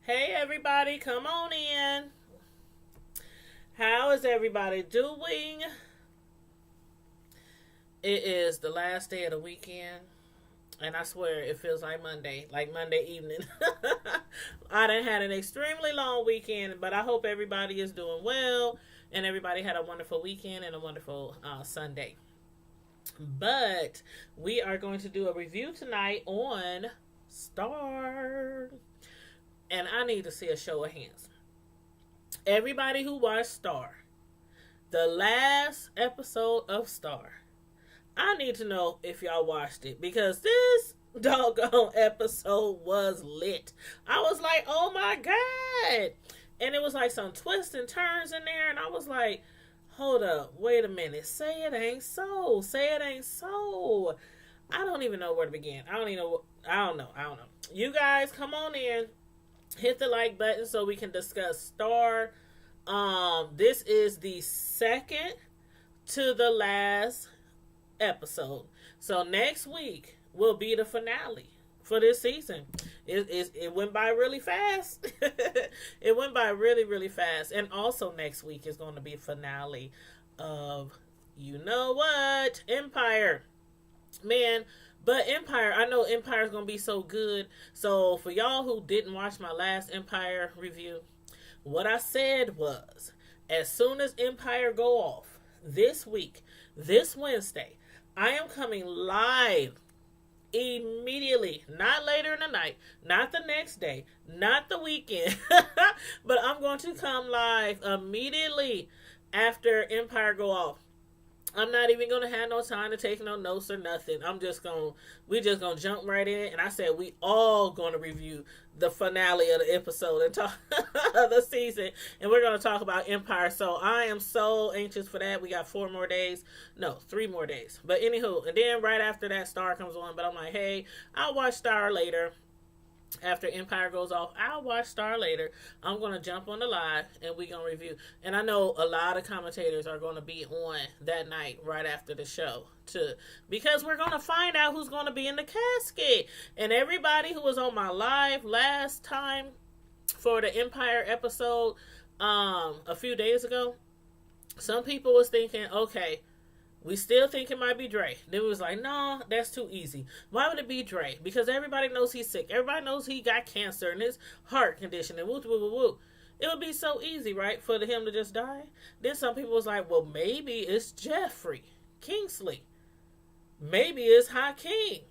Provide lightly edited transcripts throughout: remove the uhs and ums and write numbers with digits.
Hey everybody, come on in. How is everybody doing? It is the last day of the weekend, and I swear it feels like Monday evening. I done had an extremely long weekend, but I hope everybody is doing well and everybody had a wonderful weekend and a wonderful Sunday. But we are going to do a review tonight on Star, and I need to see a show of hands. Everybody who watched Star, the last episode of Star, I need to know if y'all watched it because this doggone episode was lit. I was like, oh my God. And it was like some twists and turns in there. And I was like, hold up, wait a minute. Say it ain't so. Say it ain't so. I don't even know where to begin. I don't know. You guys, come on in. Hit the like button so we can discuss Star. This is the second to the last episode. So next week will be the finale for this season. It went by really fast. It went by really, really fast. And also next week is going to be finale of, you know what, Empire. Man, but Empire, I know Empire is going to be so good. So for y'all who didn't watch my last Empire review, what I said was, as soon as Empire go off this week, this Wednesday, I am coming live immediately, not later in the night, not the next day, not the weekend, but I'm going to come live immediately after Empire go off. I'm not even gonna have no time to take no notes or nothing. We just gonna jump right in. And I said we all gonna review the finale of the episode and talk of the season, and we're gonna talk about Empire. So I am so anxious for that. We got 3 more days. But anywho, and then right after that, Star comes on. But I'm like, hey, I'll watch Star later. After Empire goes off, I'll watch Star later. I'm going to jump on the live and we're going to review. And I know a lot of commentators are going to be on that night right after the show too, because we're going to find out who's going to be in the casket. And everybody who was on my live last time for the Empire episode a few days ago, some people was thinking, okay, we still think it might be Dre. Then we was like, no, that's too easy. Why would it be Dre? Because everybody knows he's sick. Everybody knows he got cancer and his heart condition and woo woo woo woo. It would be so easy, right, for him to just die. Then some people was like, well, maybe it's Jeffrey Kingsley. Maybe it's Hakeem.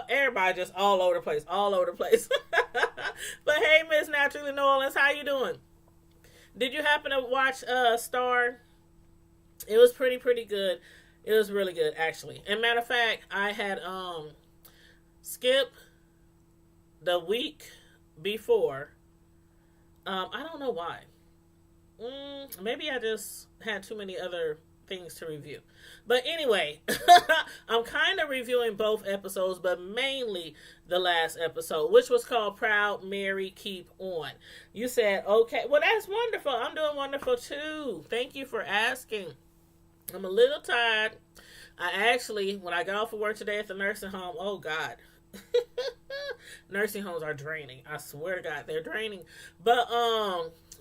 Everybody just all over the place. But hey, Miss Naturally New Orleans, how you doing? Did you happen to watch Star? It was pretty good. It was really good, actually. And matter of fact, I had skipped the week before. I don't know why. Maybe I just had too many other things to review. But anyway, I'm kind of reviewing both episodes, but mainly the last episode, which was called Proud Mary Keep On. You said, okay, well, that's wonderful. I'm doing wonderful too. Thank you for asking. I'm a little tired. When I got off of work today at the nursing home, oh God. Nursing homes are draining. I swear to God, they're draining. But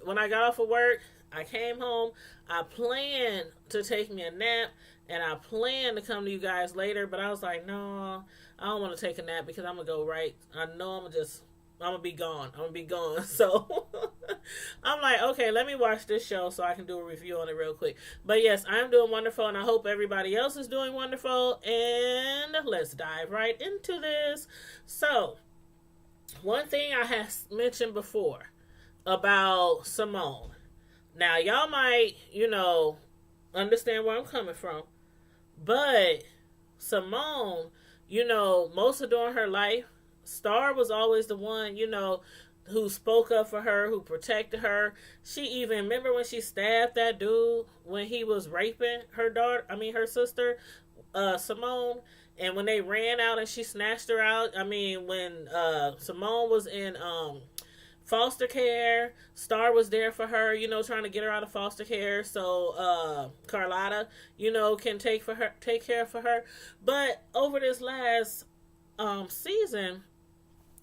when I got off of work, I came home. I planned to take me a nap, and I planned to come to you guys later, but I was like, no, I don't want to take a nap because I'm going to go right. I know I'm going to be gone. So I'm like, okay, let me watch this show so I can do a review on it real quick. But yes, I'm doing wonderful, and I hope everybody else is doing wonderful. And let's dive right into this. So, one thing I have mentioned before about Simone. Now, y'all might, understand where I'm coming from. But Simone, most of during her life, Star was always the one, who spoke up for her, who protected her. She even, remember when she stabbed that dude when he was raping her sister, Simone, and when they ran out and she snatched her out. When Simone was in foster care, Star was there for her, trying to get her out of foster care so Carlotta, can take care for her. But over this last season,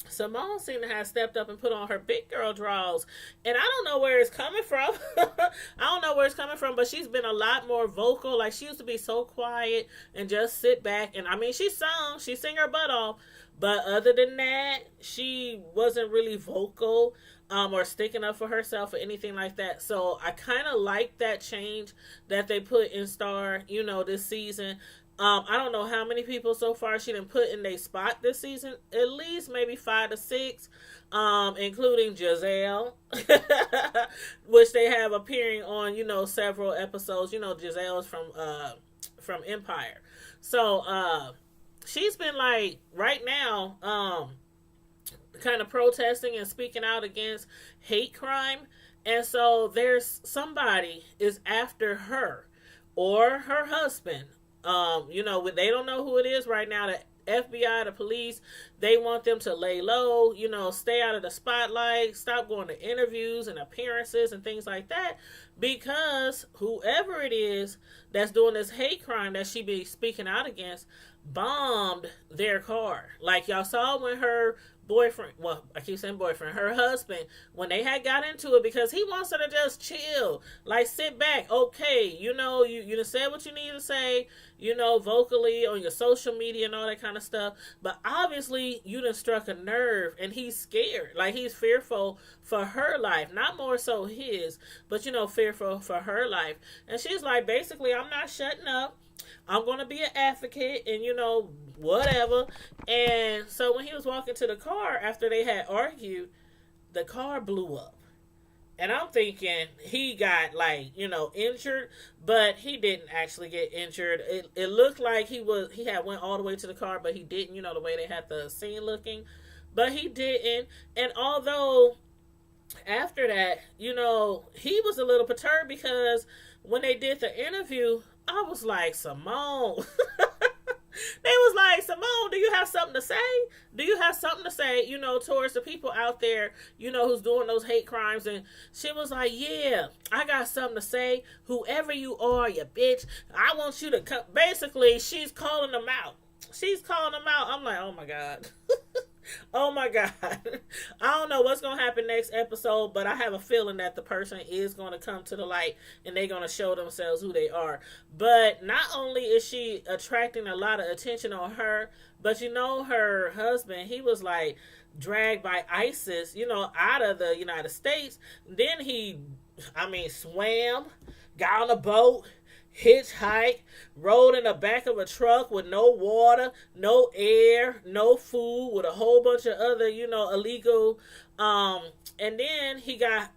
Simone seemed to have stepped up and put on her big girl draws. And I don't know where it's coming from. I don't know where it's coming from, but she's been a lot more vocal. Like, she used to be so quiet and just sit back. And I mean, she sang her butt off. But other than that, she wasn't really vocal or sticking up for herself or anything like that. So I kind of like that change that they put in Star, this season. I don't know how many people so far she didn't put in their spot this season. At least maybe 5 to 6, including Giselle, which they have appearing on, several episodes. Giselle is from Empire. So, she's been like, right now, kind of protesting and speaking out against hate crime. And so there's somebody is after her or her husband. They don't know who it is right now. The FBI, the police, they want them to lay low, stay out of the spotlight, stop going to interviews and appearances and things like that, because whoever it is that's doing this hate crime that she be speaking out against bombed their car. Like, y'all saw when her boyfriend, well, I keep saying boyfriend, her husband, when they had got into it, because he wants her to just chill, like, sit back, okay, you done said what you need to say, vocally on your social media and all that kind of stuff, but obviously you done struck a nerve, and he's scared, like, he's fearful for her life, not more so his, but, fearful for her life, and she's like, basically, I'm not shutting up, I'm going to be an advocate and, whatever. And so when he was walking to the car after they had argued, the car blew up. And I'm thinking he got, injured, but he didn't actually get injured. It looked like he had went all the way to the car, but he didn't, the way they had the scene looking. But he didn't. And although after that, he was a little perturbed, because when they did the interview, I was like, Simone. They was like, Simone, do you have something to say? Do you have something to say, towards the people out there, who's doing those hate crimes? And she was like, yeah, I got something to say. Whoever you are, you bitch, I want you to come. Basically, she's calling them out. I'm like, oh my God. Oh my God. I don't know what's going to happen next episode, but I have a feeling that the person is going to come to the light and they're going to show themselves who they are. But not only is she attracting a lot of attention on her, but her husband, he was like dragged by ISIS, out of the United States. Then he, swam, got on a boat, hitchhiked, rode in the back of a truck with no water, no air, no food, with a whole bunch of other, illegal, and then he got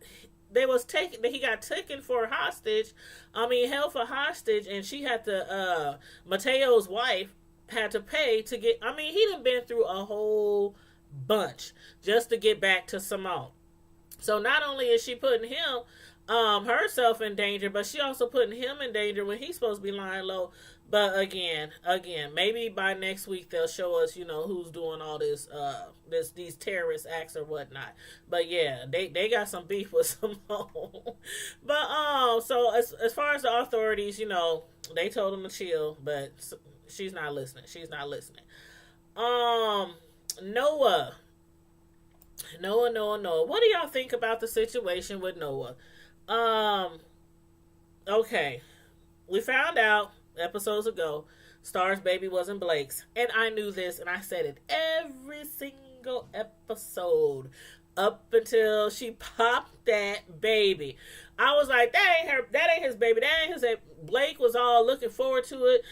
taken for hostage, held for hostage, and she had to, Mateo's wife had to pay to get, he done been through a whole bunch just to get back to Simone. So not only is she putting him, herself in danger, but she also putting him in danger when he's supposed to be lying low. But again, maybe by next week they'll show us, who's doing all this, these terrorist acts or whatnot. But yeah, they got some beef with Simone. But so as far as the authorities, they told them to chill, but she's not listening. Noah. What do y'all think about the situation with Noah? Okay. We found out episodes ago Star's baby wasn't Blake's. And I knew this, and I said it every single episode up until she popped that baby. I was like, that ain't his baby. That ain't his. Blake was all looking forward to it,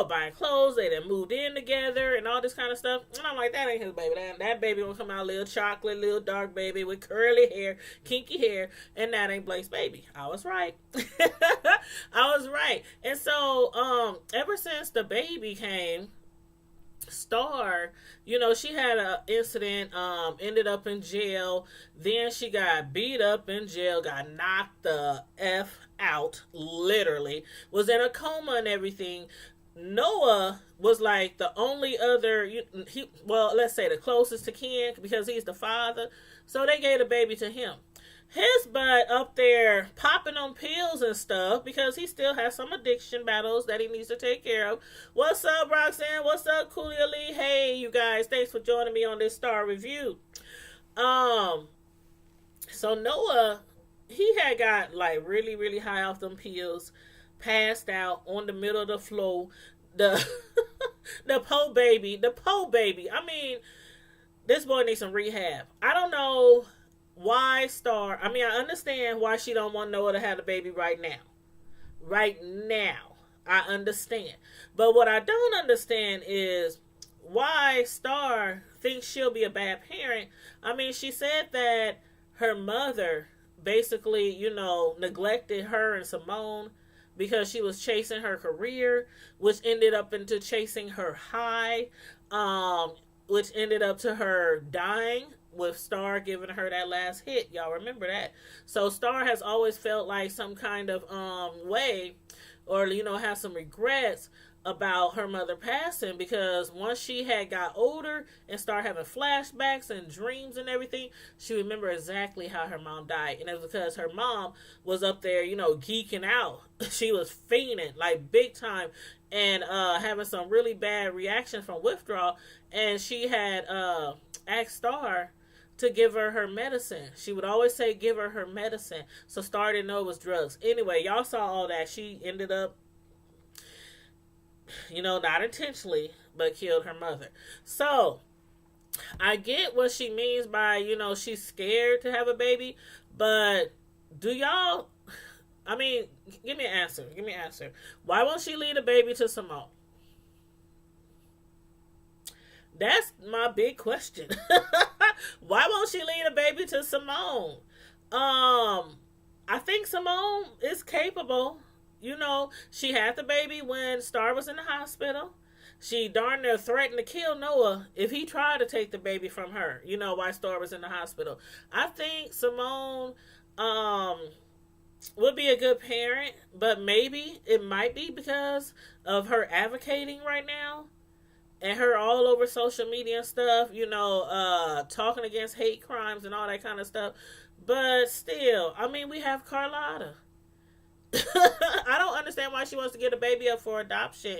buying clothes. They done moved in together and all this kind of stuff. And I'm like, that ain't his baby. That baby gonna come out little chocolate, little dark baby with curly hair, kinky hair, and that ain't Blake's baby. I was right. I was right. And so, ever since the baby came, Star, she had an incident, ended up in jail. Then she got beat up in jail, got knocked the F out, literally, was in a coma and everything. Noah was like the only other, let's say the closest to kin, because he's the father. So they gave the baby to him. His butt up there popping on pills and stuff because he still has some addiction battles that he needs to take care of. What's up, Roxanne? What's up, Cooley Ali? Hey, you guys. Thanks for joining me on this Star review. Um, so Noah, he had got like really, really high off them pills, passed out on the middle of the floor. The the po baby. I mean, this boy needs some rehab. I don't know why Star. I mean, I understand why she don't want Noah to have the baby right now. Right now, I understand. But what I don't understand is why Star thinks she'll be a bad parent. I mean, she said that her mother basically, neglected her and Simone because she was chasing her career, which ended up into chasing her high, which ended up to her dying with Star giving her that last hit. Y'all remember that? So Star has always felt like some kind of way, or has some regrets about her mother passing, because once she had got older and started having flashbacks and dreams and everything, she remembered exactly how her mom died. And it was because her mom was up there, geeking out. She was fainting like big time and having some really bad reaction from withdrawal. And she had asked Star to give her medicine. She would always say, give her medicine. So Star didn't know it was drugs. Anyway, y'all saw all that. She ended up, not intentionally, but killed her mother. So I get what she means by, she's scared to have a baby. But do y'all, I mean, give me an answer. Give me an answer. Why won't she leave the baby to Simone? That's my big question. Why won't she leave the baby to Simone? I think Simone is capable. She had the baby when Star was in the hospital. She darn near threatened to kill Noah if he tried to take the baby from her, while Star was in the hospital. I think Simone would be a good parent, but maybe it might be because of her advocating right now and her all over social media and stuff, talking against hate crimes and all that kind of stuff. But still, I mean, we have Carlotta. I don't understand why she wants to get a baby up for adoption.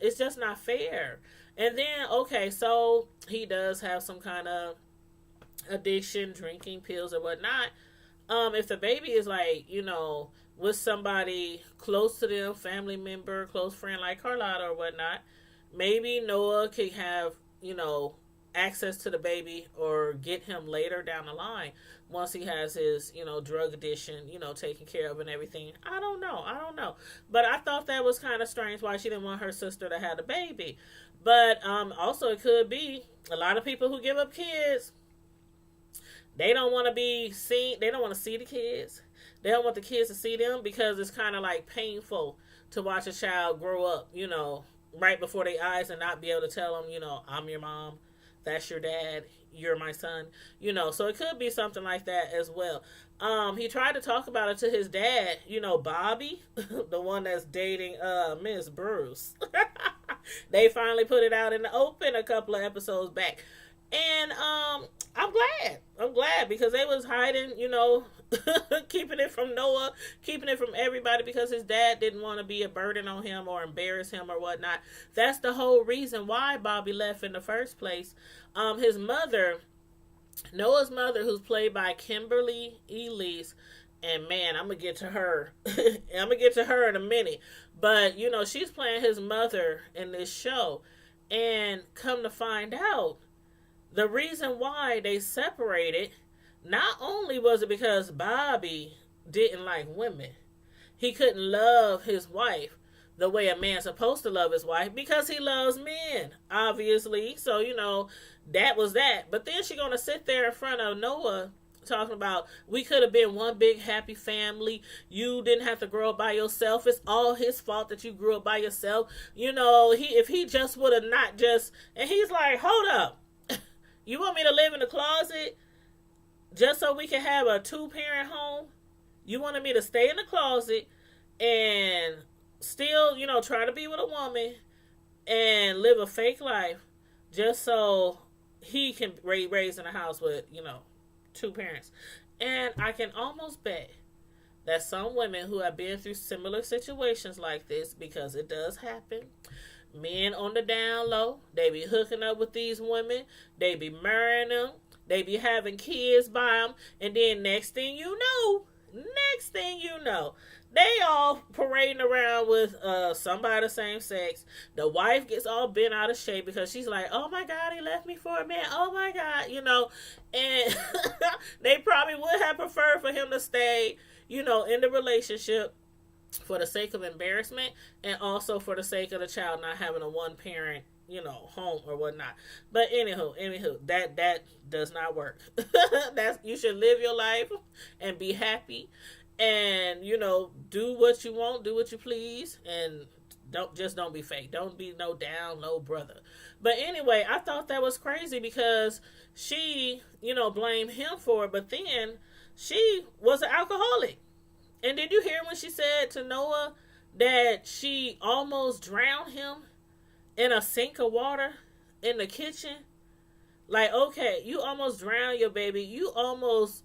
It's just not fair. And then, okay, so he does have some kind of addiction, drinking pills or whatnot. If the baby is like, with somebody close to them, family member, close friend like Carlotta or whatnot, maybe Noah could have, access to the baby or get him later down the line once he has his, drug addiction, taken care of and everything. I don't know. But I thought that was kind of strange why she didn't want her sister to have the baby. But also it could be a lot of people who give up kids, they don't want to be seen. They don't want to see the kids. They don't want the kids to see them because it's kind of like painful to watch a child grow up, right before their eyes and not be able to tell them, I'm your mom, that's your dad, you're my son, so it could be something like that as well. He tried to talk about it to his dad, Bobby, the one that's dating Miss Bruce. They finally put it out in the open a couple of episodes back. And I'm glad because they was hiding, keeping it from Noah, keeping it from everybody because his dad didn't want to be a burden on him or embarrass him or whatnot. That's the whole reason why Bobby left in the first place. His mother, Noah's mother, who's played by Kimberly Elise, and man, I'm gonna get to her. I'm gonna get to her in a minute. But she's playing his mother in this show, and come to find out, the reason why they separated, not only was it because Bobby didn't like women, he couldn't love his wife the way a man's supposed to love his wife because he loves men, obviously. So, that was that. But then she's going to sit there in front of Noah talking about, we could have been one big happy family. You didn't have to grow up by yourself. It's all his fault that you grew up by yourself. If he just would have not just, and he's like, hold up. You want me to live in the closet just so we can have a 2-parent home? You wanted me to stay in the closet and still, try to be with a woman and live a fake life just so he can raise in a house with, 2 parents. And I can almost bet that some women who have been through similar situations like this, because it does happen, men on the down low, they be hooking up with these women, they be marrying them, They be having kids by them. And then next thing you know, they all parading around with somebody the same sex. The wife gets all bent out of shape because she's like, oh my God, he left me for a man. Oh my God, and they probably would have preferred for him to stay, in the relationship for the sake of embarrassment and also for the sake of the child not having a one parent, home or whatnot. But anywho, that does not work. You should live your life and be happy and, do what you want, do what you please, and don't be fake. Don't be no down low brother. But anyway, I thought that was crazy because she, blamed him for it, but then she was an alcoholic. And did you hear when she said to Noah that she almost drowned him in a sink of water in the kitchen? Like, okay, you almost drowned your baby. You almost,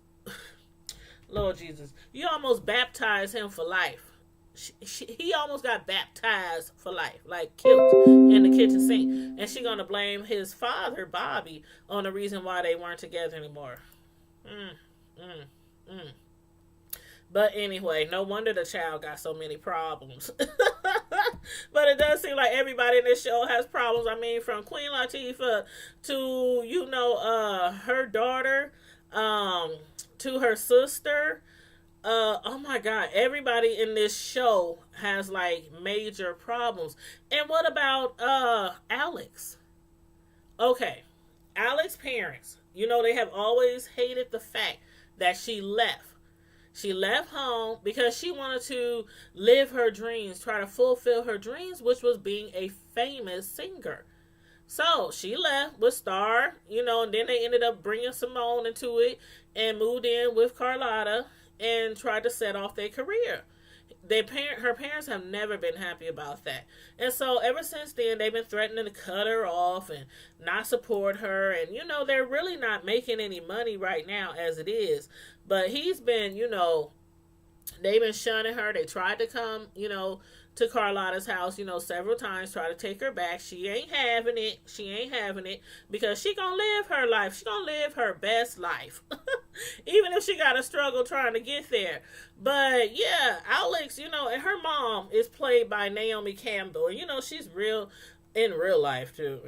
Lord Jesus, you almost baptized him for life. He almost got baptized for life, like killed in the kitchen sink. And she gonna blame his father, Bobby, on the reason why they weren't together anymore. But anyway, no wonder the child got so many problems. But it does seem like everybody in this show has problems. I mean, from Queen Latifah to, her daughter, to her sister. Oh my God, everybody in this show has like major problems. And what about Alex? Okay, Alex's parents, they have always hated the fact that she left. She left home because she wanted to live her dreams, try to fulfill her dreams, which was being a famous singer. So she left with Star, and then they ended up bringing Simone into it and moved in with Carlotta and tried to set off their career. Her parents have never been happy about that. And so ever since then, they've been threatening to cut her off and not support her. And, they're really not making any money right now as it is. But he's been, they've been shunning her. They tried to come, to Carlotta's house, several times, try to take her back. She ain't having it because she gonna live her life. She gonna live her best life. Even if she gotta struggle trying to get there. But yeah, Alex, and her mom is played by Naomi Campbell. And, she's in real life too,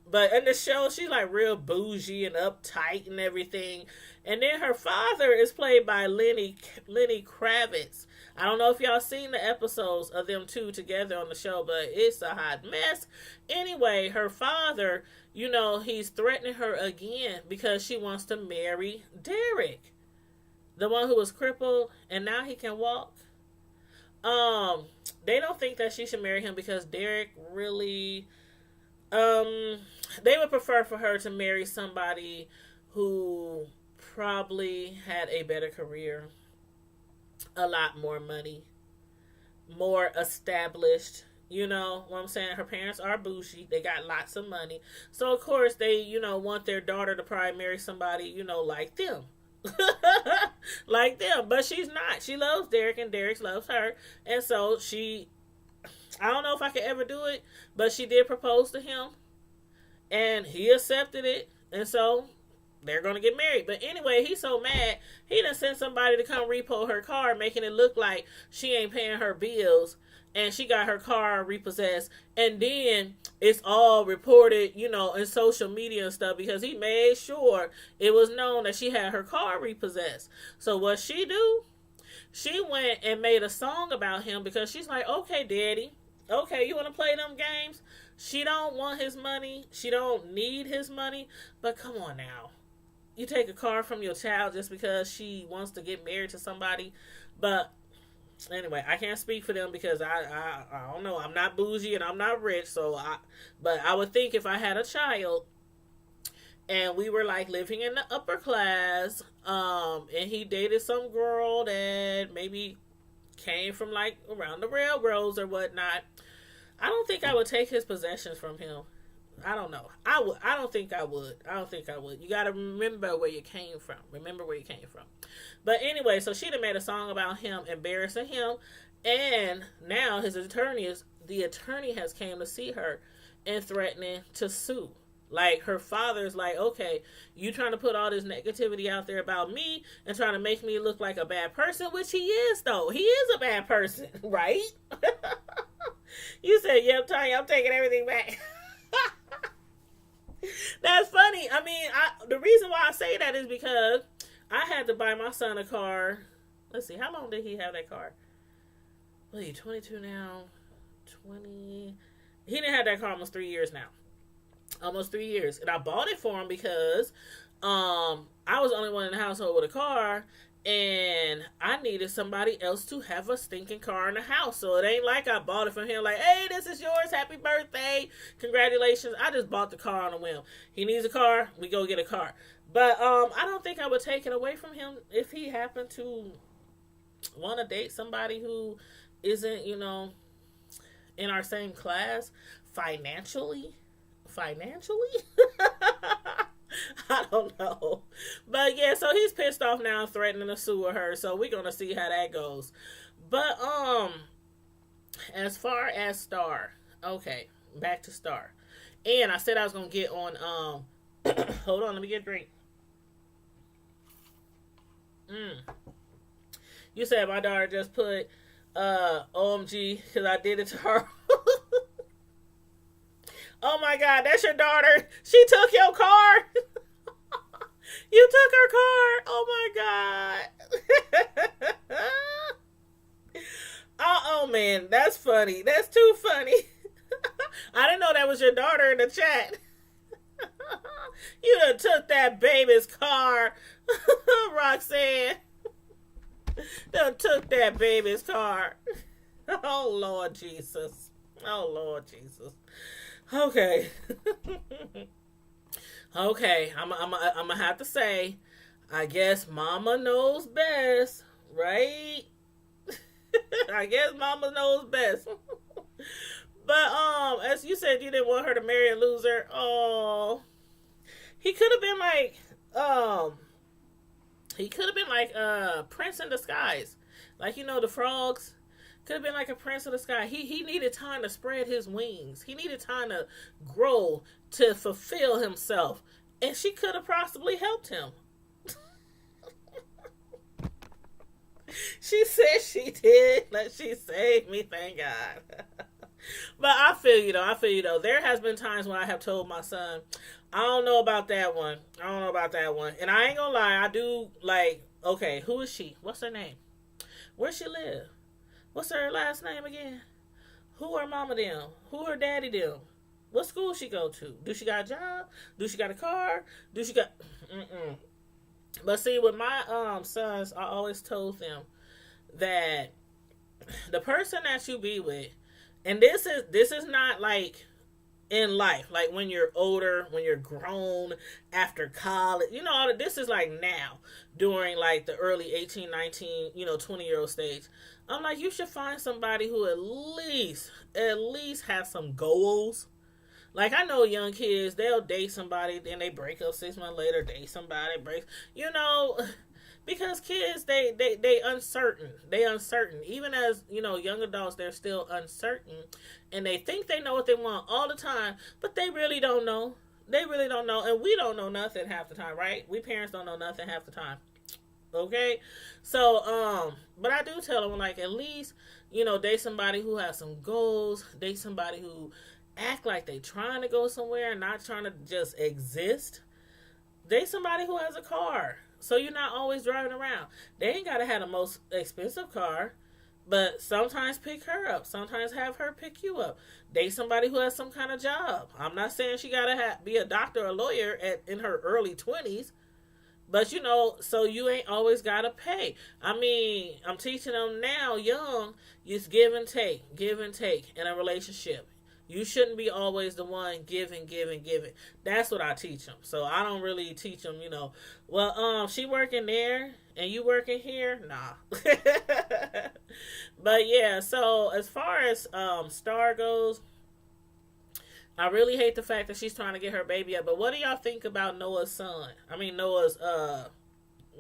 But in the show, she's like real bougie and uptight and everything. And then her father is played by Lenny Kravitz. I don't know if y'all seen the episodes of them two together on the show, but it's a hot mess. Anyway, her father, he's threatening her again because she wants to marry Derek, the one who was crippled and now he can walk. They don't think that she should marry him because Derek really, they would prefer for her to marry somebody who probably had a better career, a lot more money, more established. You know what I'm saying? Her parents are bougie. They got lots of money. So, of course, they, want their daughter to probably marry somebody, like them. Like them. But she's not. She loves Derek and Derek loves her. And so I don't know if I could ever do it, but she did propose to him. And he accepted it. And so they're going to get married. But anyway, he's so mad, he done sent somebody to come repo her car, making it look like she ain't paying her bills. And she got her car repossessed. And then it's all reported, in social media and stuff. Because he made sure it was known that she had her car repossessed. So what she do? She went and made a song about him. Because she's like, okay, daddy. Okay, you want to play them games? She don't want his money. She don't need his money. But come on now. You take a car from your child just because she wants to get married to somebody. But anyway, I can't speak for them because I don't know. I'm not bougie and I'm not rich, but I would think if I had a child and we were like living in the upper class, and he dated some girl that maybe came from like around the railroads or whatnot, I don't think I would take his possessions from him. I don't know. I don't think I would. You got to remember where you came from. But anyway, so she done made a song about him, embarrassing him. And now the attorney has came to see her and threatening to sue. Like her father's like, okay, you trying to put all this negativity out there about me and trying to make me look like a bad person, which he is though. He is a bad person, right? You said, yep, Tanya, I'm taking everything back. That's funny. I mean, the reason why I say that is because I had to buy my son a car. Let's see, how long did he have that car? What are you, 22 now? 20. He didn't have that car almost 3 years now. Almost 3 years. And I bought it for him because I was the only one in the household with a car, and I needed somebody else to have a stinking car in the house. So it ain't like I bought it for him like, hey, this is yours, happy birthday, congratulations. I just bought the car on a whim. He needs a car, we go get a car. But I don't think I would take it away from him if he happened to want to date somebody who isn't, in our same class financially. I don't know. But yeah, so he's pissed off now, threatening to sue her. So we're gonna see how that goes. But as far as Star, okay, back to Star. And I said I was gonna get on hold on, let me get a drink. You said my daughter just put OMG because I did it to her. Oh my God, that's your daughter. She took your car. You took her car. Oh my God. Oh man, that's funny. That's too funny. I didn't know that was your daughter in the chat. You done took that baby's car. Roxanne. Done took that baby's car. Oh Lord Jesus. Oh Lord Jesus. Okay. Okay, I'm gonna have to say, I guess Mama knows best, right? I guess Mama knows best. But as you said, you didn't want her to marry a loser. Oh, he could have been like Prince in disguise, like the frogs. Could have been like a prince of the sky. He needed time to spread his wings. He needed time to grow, to fulfill himself. And she could have possibly helped him. She said she did. Like, she saved me, thank God. But I feel you though. There has been times when I have told my son, I don't know about that one. And I ain't gonna lie, I do like, okay, who is she? What's her name? Where she live? What's her last name again? Who her mama them? Who her daddy them? What school she go to? Do she got a job? Do she got a car? Do she got... But see, with my sons, I always told them that the person that you be with, and this is not like in life, like when you're older, when you're grown, after college, this is like now, during like the early 18, 19, 20-year-old stage. I'm like, you should find somebody who at least has some goals. Like, I know young kids, they'll date somebody, then they break up 6 months later, date somebody, because kids, they uncertain. They uncertain. Even as, young adults, they're still uncertain. And they think they know what they want all the time, but they really don't know. They really don't know. And we don't know nothing half the time, right? We parents don't know nothing half the time. Okay? So, but I do tell them, like, at least, date somebody who has some goals. Date somebody who act like they trying to go somewhere and not trying to just exist. Date somebody who has a car, so you're not always driving around. They ain't got to have the most expensive car, but sometimes pick her up. Sometimes have her pick you up. Date somebody who has some kind of job. I'm not saying she got to be a doctor or a lawyer in her early 20s. But, so you ain't always got to pay. I mean, I'm teaching them now, young, it's give and take in a relationship. You shouldn't be always the one giving. That's what I teach them. So I don't really teach them, well, she working there and you working here? Nah. But yeah, so as far as Star goes, I really hate the fact that she's trying to get her baby up. But what do y'all think about Noah's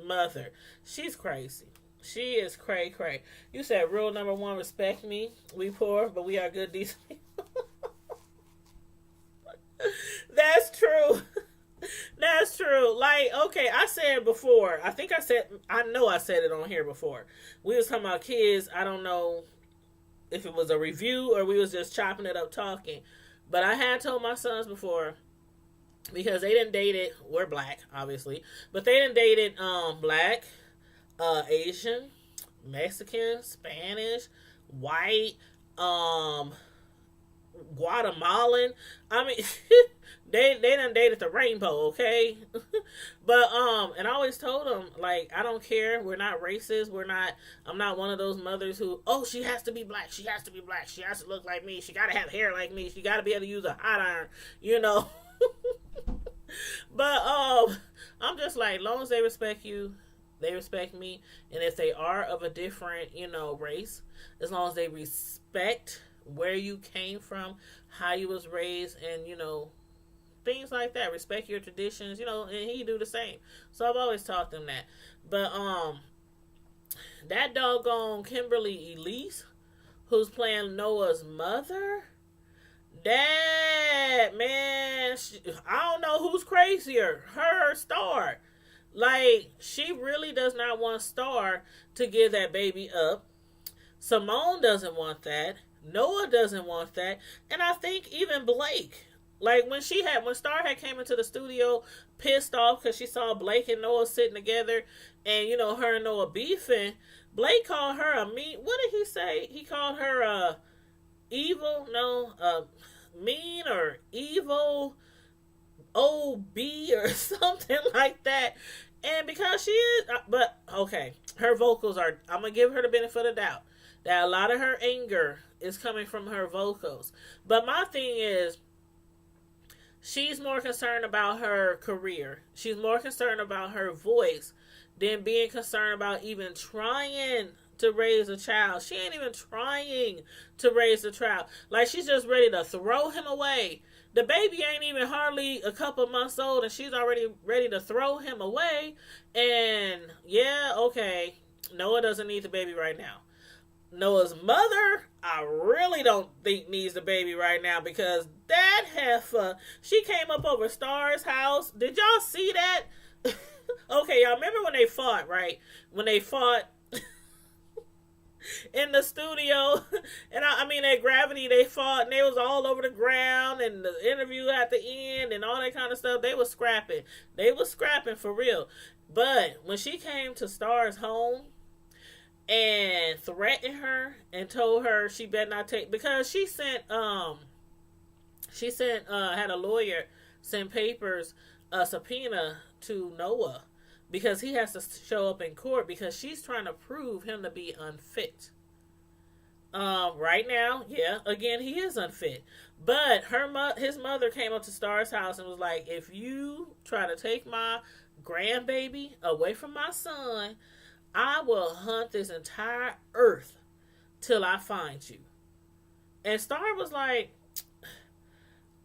mother? She's crazy. She is cray. You said rule number 1, respect me. We poor, but we are good, decent people. That's true. That's true. Like, okay, I said before. I know I said it on here before. We was talking about kids. I don't know if it was a review or we was just chopping it up talking. But I had told my sons before, because they didn't date it. We're black, obviously, but they didn't date it. Black, Asian, Mexican, Spanish, white, Guatemalan. I mean, they done dated the rainbow, okay? But and I always told them, like, I don't care. We're not racist. I'm not one of those mothers who, oh, she has to be black. She has to be black. She has to look like me. She got to have hair like me. She got to be able to use a hot iron, you know. But I'm just like, long as they respect you, they respect me. And if they are of a different, race, as long as they respect where you came from, how you was raised, and things like that, respect your traditions, and he do the same. So I've always taught them that. But that doggone Kimberly Elise, who's playing Noah's mother, that man, I don't know who's crazier, her or Star. Like, she really does not want Star to give that baby up. Simone doesn't want that. Noah doesn't want that. And I think even Blake, like when Star had came into the studio pissed off because she saw Blake and Noah sitting together, and her and Noah beefing, Blake called her a mean, what did he say? He called her evil, mean or evil OB or something like that. And because she is, but okay, her vocals are, I'm going to give her the benefit of the doubt that a lot of her anger is coming from her vocals. But my thing is, she's more concerned about her career. She's more concerned about her voice than being concerned about even trying to raise a child. She ain't even trying to raise a child. Like, she's just ready to throw him away. The baby ain't even hardly a couple months old, and she's already ready to throw him away. And yeah, okay, Noah doesn't need the baby right now. Noah's mother, I really don't think needs the baby right now, because that heifer, she came up over Star's house. Did y'all see that? Okay, y'all remember when they fought, right? When they fought in the studio, and I mean at Gravity, they fought and they was all over the ground, and the interview at the end and all that kind of stuff. They was scrapping. They was scrapping for real. But when she came to Star's home and threatened her and told her she better not take, because she sent had a lawyer send papers, subpoena to Noah, because he has to show up in court, because she's trying to prove him to be unfit. Right now, yeah, again, he is unfit. But his mother came up to Star's house and was like, if you try to take my grandbaby away from my son, I will hunt this entire earth till I find you. And Star was like,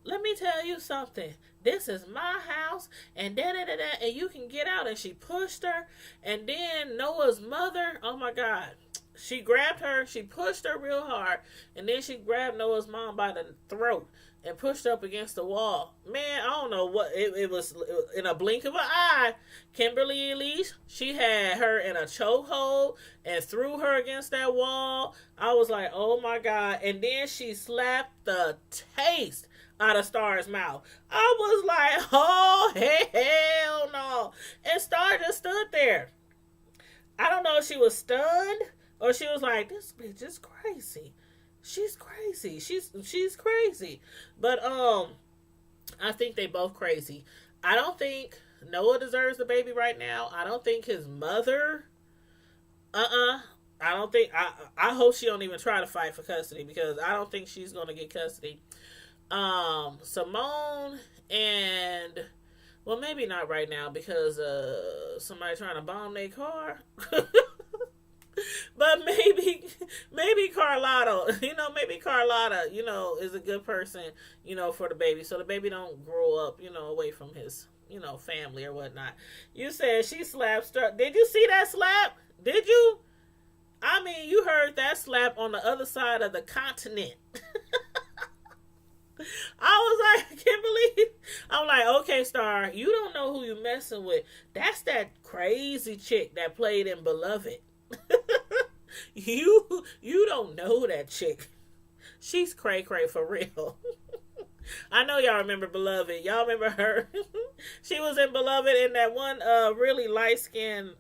let me tell you something. This is my house, and da-da-da-da, and you can get out. And she pushed her, and then Noah's mother, oh my God, she grabbed her, she pushed her real hard, and then she grabbed Noah's mom by the throat and pushed her up against the wall. Man, I don't know what, it was in a blink of an eye. Kimberly Elise, she had her in a chokehold and threw her against that wall. I was like, oh my God. And then she slapped the taste out of Star's mouth. I was like, oh, hell no. And Star just stood there. I don't know if she was stunned or she was like, this bitch is crazy. She's crazy. She's crazy. But I think they both crazy. I don't think Noah deserves the baby right now. I don't think his mother, I don't think, I hope she don't even try to fight for custody, because I don't think she's going to get custody. Simone and, well, maybe not right now, because somebody trying to bomb their car. But maybe Carlotta, maybe Carlotta, is a good person, for the baby, so the baby don't grow up, away from his, family or whatnot. You said she slapped Star. Did you see that slap? Did you? I mean, you heard that slap on the other side of the continent. I was like, I can't believe. I'm like, okay, Star, you don't know who you messing with. That's that crazy chick that played in Beloved. You don't know that chick. She's cray cray for real. I know y'all remember Beloved. Y'all remember her? She was in Beloved in that one really light skinned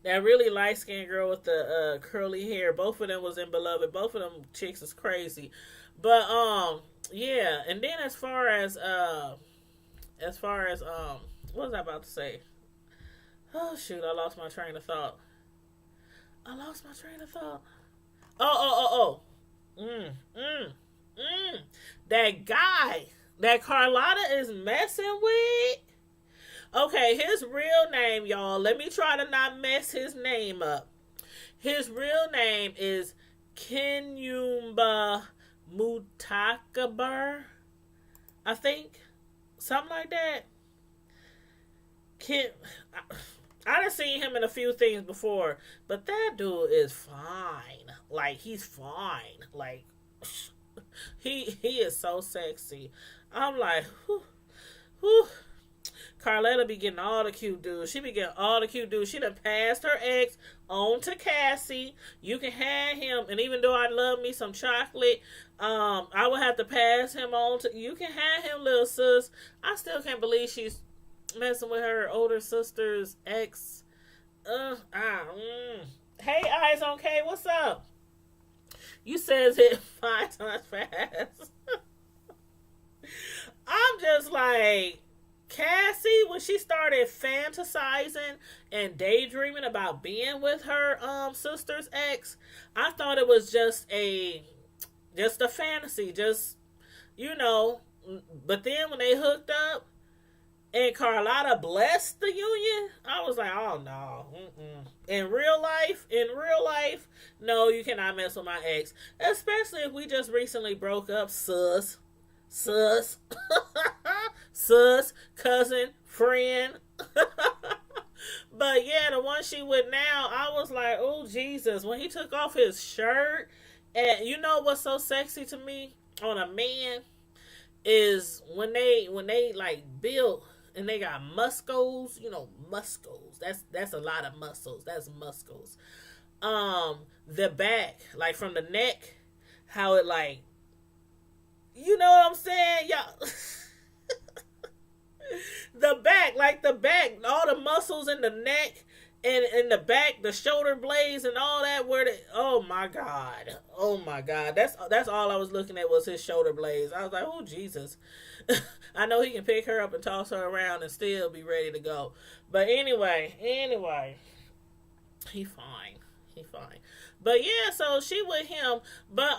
that really light skinned girl with the curly hair. Both of them was in Beloved. Both of them chicks is crazy. But yeah, and then as far as what was I about to say? Oh shoot, I lost my train of thought. I lost my train of thought. Oh. That guy that Carlotta is messing with. Okay, his real name, y'all. Let me try to not mess his name up. His real name is Kenyumba Mutakaber. I think. Something like that. I done seen him in a few things before, but that dude is fine. Like, he's fine. Like, he is so sexy. I'm like, whew, whew. Carletta be getting all the cute dudes. She be getting all the cute dudes. She done passed her ex on to Cassie. You can have him, and even though I love me some chocolate, I would have to pass him on to. You can have him, little sis. I still can't believe she's messing with her older sister's ex. Hey, Eyes on K, what's up? You says it 5 times fast. I'm just like, Cassie, when she started fantasizing and daydreaming about being with her sister's ex, I thought it was just a fantasy, but then when they hooked up and Carlotta blessed the union, I was like, oh no. In real life, no, you cannot mess with my ex, especially if we just recently broke up, sus, cousin, friend. But yeah, the one she with now, I was like, oh Jesus, when he took off his shirt. And you know what's so sexy to me on a man is when they like build and they got muscles, muscles. That's a lot of muscles. That's muscles. The back, like from the neck, how it like, you know what I'm saying? Y'all. the back, all the muscles in the neck and in the back, the shoulder blades and all that. Oh my God, that's all I was looking at was his shoulder blades. I was like, oh Jesus. I know he can pick her up and toss her around and still be ready to go. But anyway, he fine. But yeah, so she with him, but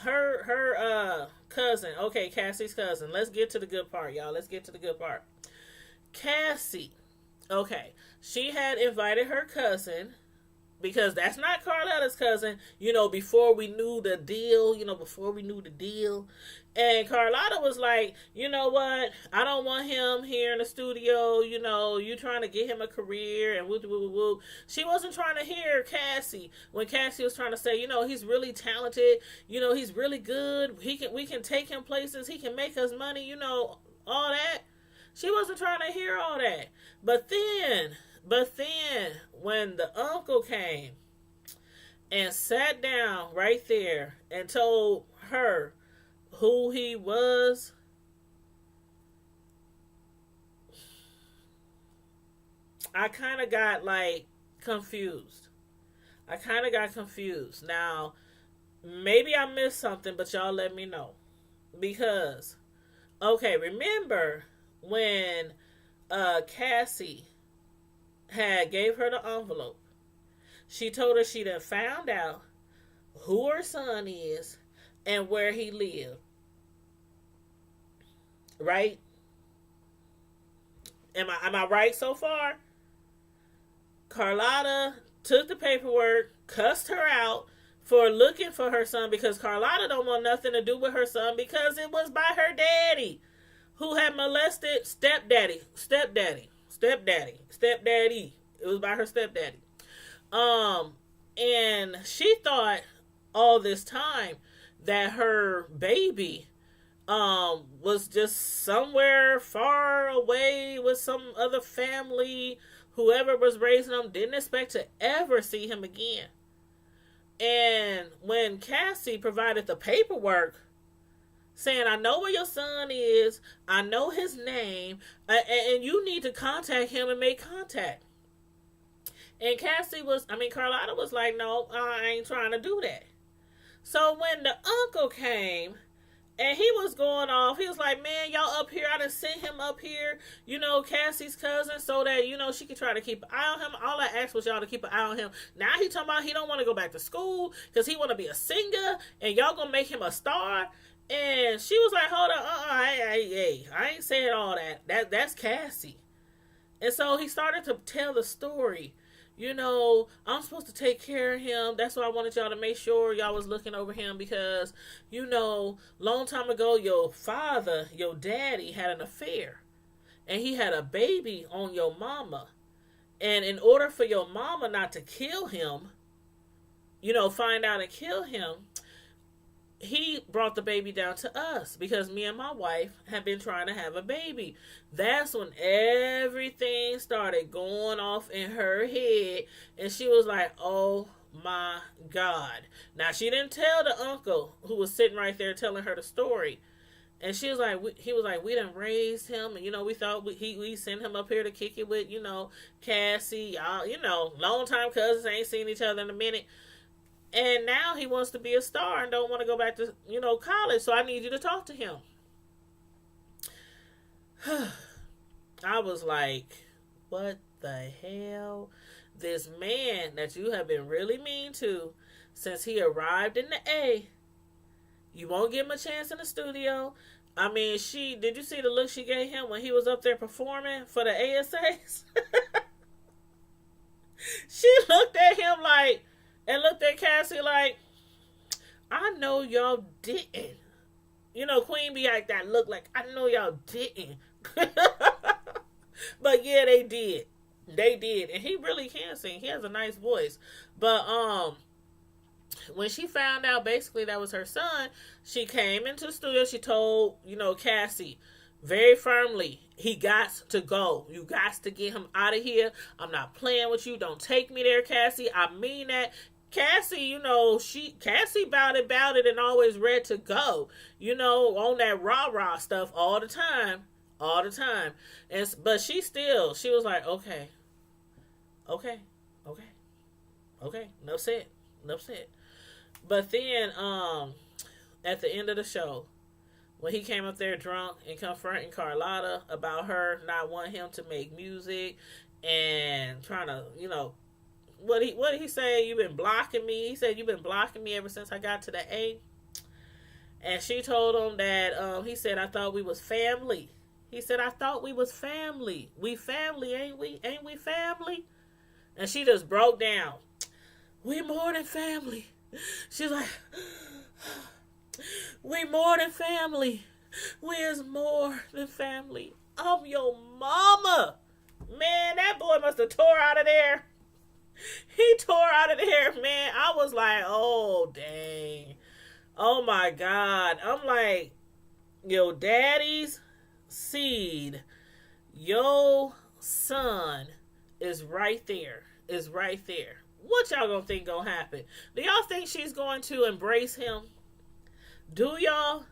her cousin, okay, Cassie's cousin. Let's get to the good part, y'all. Let's get to the good part. Cassie, okay, she had invited her cousin, because that's not Carlotta's cousin, before we knew the deal, And Carlotta was like, you know what? I don't want him here in the studio. You trying to get him a career and whoop, whoop, whoop. She wasn't trying to hear Cassie when Cassie was trying to say, he's really talented. He's really good. We can take him places. He can make us money. All that. She wasn't trying to hear all that. But then when the uncle came and sat down right there and told her who he was, I kind of got confused. Now, maybe I missed something, but y'all let me know. Because, okay, remember when Cassie gave her the envelope, she told her she done found out who her son is and where he lived. Right? Am I right so far? Carlotta took the paperwork, cussed her out for looking for her son, because Carlotta don't want nothing to do with her son because it was by her daddy who had molested stepdaddy. It was by her stepdaddy. And she thought all this time that her baby was just somewhere far away with some other family. Whoever was raising him didn't expect to ever see him again. And when Cassie provided the paperwork saying, I know where your son is, I know his name, and you need to contact him and make contact. And Carlotta was like, no, I ain't trying to do that. So when the uncle came and he was going off, he was like, man, y'all up here, I done sent him up here, Cassie's cousin, so that, she could try to keep an eye on him. All I asked was y'all to keep an eye on him. Now he talking about he don't want to go back to school because he want to be a singer and y'all gonna make him a star. And she was like, hold on, I ain't saying all that. That's Cassie. And so he started to tell the story. I'm supposed to take care of him. That's why I wanted y'all to make sure y'all was looking over him because, long time ago, your father, your daddy had an affair. And he had a baby on your mama. And in order for your mama not to kill him, find out and kill him, he brought the baby down to us because me and my wife had been trying to have a baby. That's when everything started going off in her head. And she was like, oh my God. Now, she didn't tell the uncle who was sitting right there telling her the story. And she was like, he was like, we done raised him. And, we thought we sent him up here to kick it with, Cassie. Y'all, long time cousins, ain't seen each other in a minute. And now he wants to be a star and don't want to go back to, college. So I need you to talk to him. I was like, what the hell? This man that you have been really mean to since he arrived in the A. You won't give him a chance in the studio. Did you see the look she gave him when he was up there performing for the ASAs? She looked at him like, and looked at Cassie like, I know y'all didn't. Queen be like that look like, I know y'all didn't. But yeah, they did. They did. And he really can sing. He has a nice voice. But when she found out basically that was her son, she came into the studio. She told, Cassie very firmly, he got to go. You got to get him out of here. I'm not playing with you. Don't take me there, Cassie. I mean that. Cassie, Cassie about it and always ready to go, on that rah-rah stuff all the time. But she was like, okay. Enough said. But then, at the end of the show, when he came up there drunk and confronting Carlotta about her not wanting him to make music and trying to, what did he say? You've been blocking me. He said, you've been blocking me ever since I got to the A. And she told him that, he said, I thought we was family. He said, I thought we was family. We family, ain't we? Ain't we family? And she just broke down. We more than family. She's like, we more than family. We is more than family. I'm your mama. Man, that boy must have tore out of there. He tore out of there, man. I was like, oh, dang. Oh, my God. I'm like, your daddy's seed, your son is right there. Is right there. What y'all gonna think gonna happen? Do y'all think she's going to embrace him? Do y'all?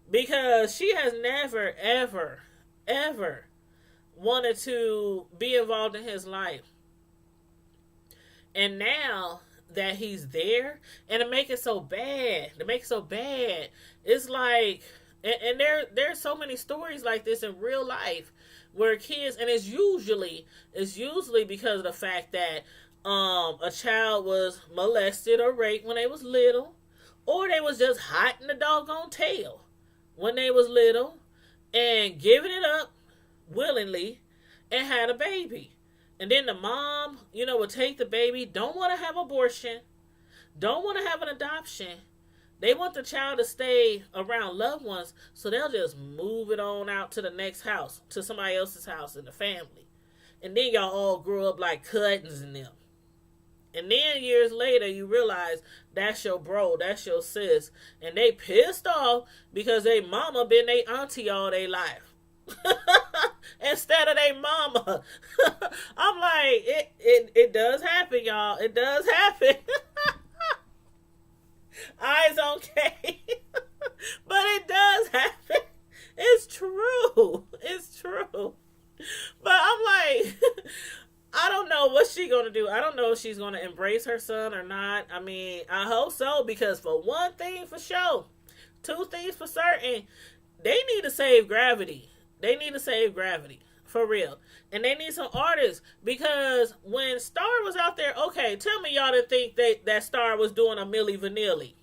Because she has never, ever, ever wanted to be involved in his life. And now that he's there, and to make it so bad, it's like, and there's so many stories like this in real life where kids, and it's usually because of the fact that a child was molested or raped when they was little, or they was just hot in the doggone tail when they was little and giving it up willingly and had a baby. And then the mom, would take the baby, don't want to have abortion, don't want to have an adoption. They want the child to stay around loved ones, so they'll just move it on out to the next house, to somebody else's house in the family. And then y'all all grew up like cousins and them. And then years later, you realize that's your bro, that's your sis, and they pissed off because they mama been they auntie all their life instead of they mama. I'm like, it does happen, y'all. It does happen. Eyes on K, but it does happen. It's true. It's true. But I'm like, I don't know what she's gonna do. I don't know if she's gonna embrace her son or not. I mean, I hope so, because for one thing for sure, two things for certain, they need to save gravity. They need to save gravity. For real. And they need some artists, because when Star was out there, okay, tell me y'all didn't think that Star was doing a Milli Vanilli.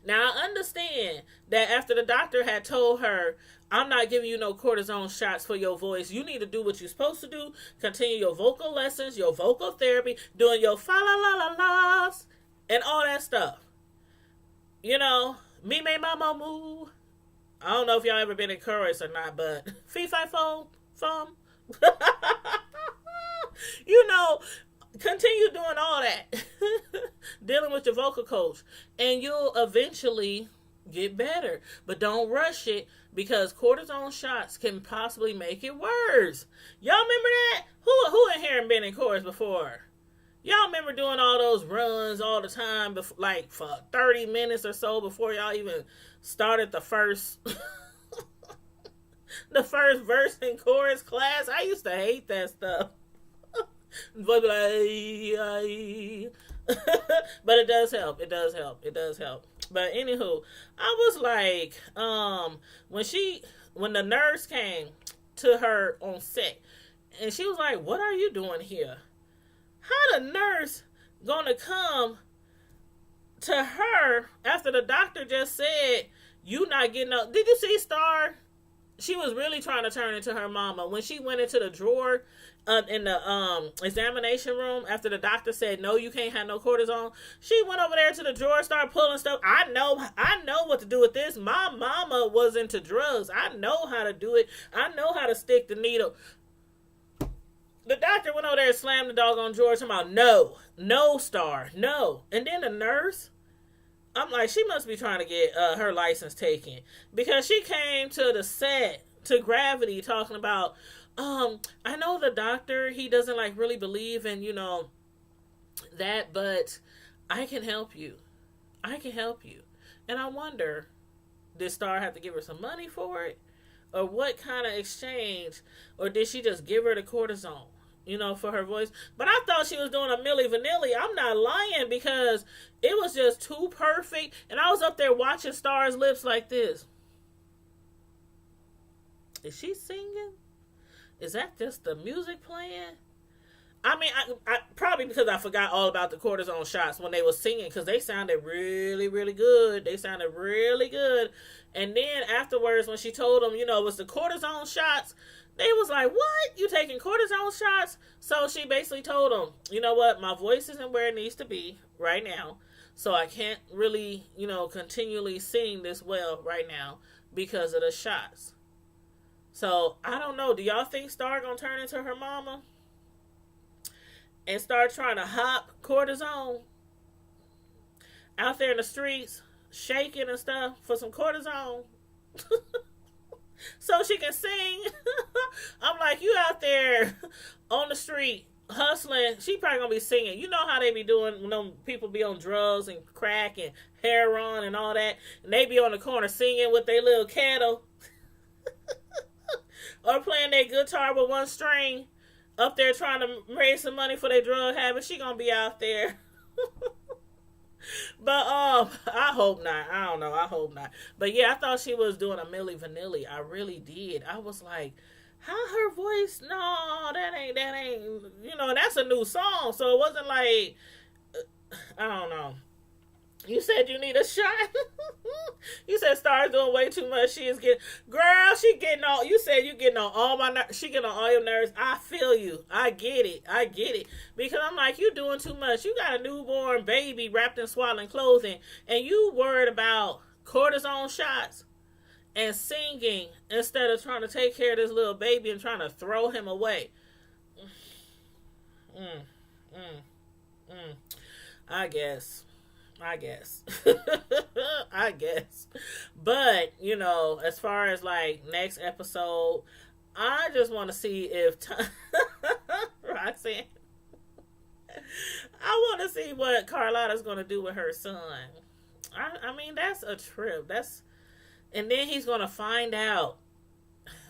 Now, I understand that after the doctor had told her, I'm not giving you no cortisone shots for your voice. You need to do what you're supposed to do. Continue your vocal lessons, your vocal therapy, doing your fa la la la la's, and all that stuff. You know, me may mama move. I don't know if y'all ever been in chorus or not, but fee fi fo fum. You know, continue doing all that. Dealing with your vocal coach. And you'll eventually get better. But don't rush it, because cortisone shots can possibly make it worse. Y'all remember that? Who in here been in chorus before? Y'all remember doing all those runs all the time, like for 30 minutes or so before y'all even started the first the first verse in chorus class? I used to hate that stuff. But it does help. It does help. It does help. But anywho, I was like, when the nurse came to her on set, and she was like, "What are you doing here?" How the nurse gonna come to her after the doctor just said, "You not getting up"? Did you see Star? She was really trying to turn into her mama when she went into the drawer in the examination room after the doctor said, "No, you can't have no cortisone." She went over there to the drawer, started pulling stuff. I know what to do with this. My mama was into drugs. I know how to do it. I know how to stick the needle. The doctor went over there and slammed the doggone drawer, talking about, no, Star, no. And then the nurse, I'm like, she must be trying to get her license taken, because she came to the set, to Gravity, talking about, I know the doctor, he doesn't like really believe in, that, but I can help you. I can help you. And I wonder, did Star have to give her some money for it? Or what kind of exchange? Or did she just give her the cortisone, for her voice? But I thought she was doing a Milli Vanilli. I'm not lying, because it was just too perfect. And I was up there watching Star's lips like this. Is she singing? Is that just the music playing? I mean, I probably because I forgot all about the cortisone shots when they were singing, because they sounded really, really good. They sounded really good. And then afterwards, when she told them, it was the cortisone shots, they was like, "What? You taking cortisone shots?" So she basically told them, "You know what? My voice isn't where it needs to be right now. So I can't really, continually sing this well right now because of the shots." So, I don't know. Do y'all think Star gonna turn into her mama and start trying to hop cortisone out there in the streets, shaking and stuff for some cortisone so she can sing? I'm like, you out there on the street hustling. She probably gonna be singing. You know how they be doing when them people be on drugs and crack and heroin and all that, and they be on the corner singing with their little kettle. Or playing their guitar with one string, up there trying to raise some money for their drug habit. She gonna be out there. But I hope not. I don't know. I hope not. But yeah, I thought she was doing a Milli Vanilli. I really did. I was like, how her voice? No, that ain't. That's a new song. So it wasn't like, I don't know. You said you need a shot? You said Star's doing way too much. She is getting, girl, she getting all, you said you getting on all my nerves. She getting on all your nerves. I feel you. I get it. Because I'm like, you doing too much. You got a newborn baby wrapped in swaddling clothing, and you worried about cortisone shots and singing instead of trying to take care of this little baby and trying to throw him away. Mm, I guess. I guess. I guess. But, as far as like next episode, I just want to see if Roxanne, I want to see what Carlotta's going to do with her son. I mean, that's a trip. And then he's going to find out